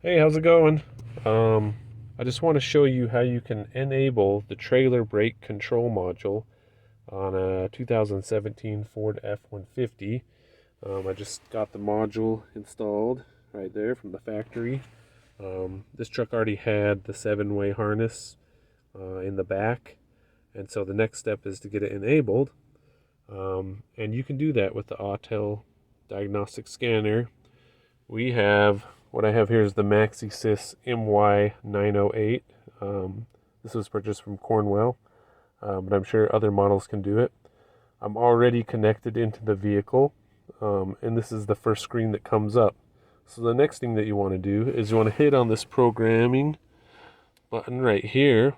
Hey, how's it going? I just want to show you how you can enable the trailer brake control module on a 2017 Ford F-150. I just got the module installed right there from the factory. This truck already had the 7-way harness in the back, and so the next step is to get it enabled. And you can do that with the Autel diagnostic scanner. What I have here is the MaxiSys MY908. This was purchased from Cornwell, but I'm sure other models can do it. I'm already connected into the vehicle, and this is the first screen that comes up. So the next thing that you want to do is you want to hit on this programming button right here.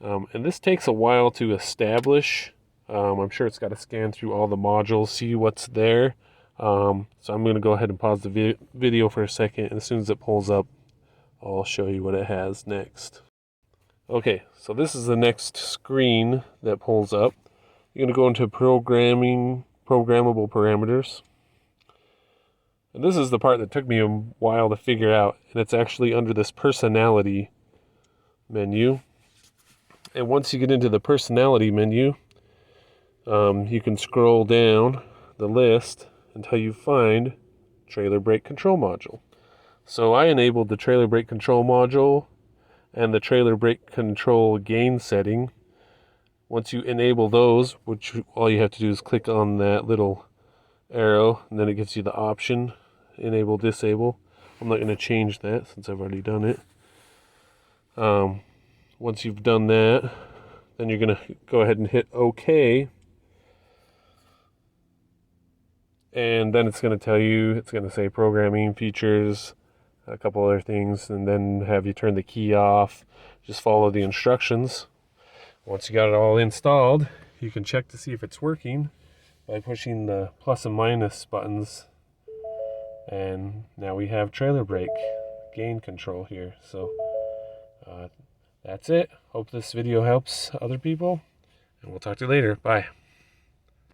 And this takes a while to establish. I'm sure it's got to scan through all the modules, see what's there. So I'm going to go ahead and pause the video for a second, and as soon as it pulls up, I'll show you what it has next. Okay, so this is the next screen that pulls up. You're going to go into programmable parameters. And this is the part that took me a while to figure out, and it's actually under this personality menu. And once you get into the personality menu, you can scroll down the list until you find trailer brake control module. So I enabled the trailer brake control module and the trailer brake control gain setting. Once you enable those, which all you have to do is click on that little arrow, and then it gives you the option, enable, disable. I'm not going to change that since I've already done it. Once you've done that, then you're going to go ahead and hit OK. And then it's going to tell you, it's going to say programming features, a couple other things, and then have you turn the key off. Just follow the instructions. Once you got it all installed, you can check to see if it's working by pushing the plus and minus buttons. And now we have trailer brake gain control here. So that's it. Hope this video helps other people, and we'll talk to you later. Bye.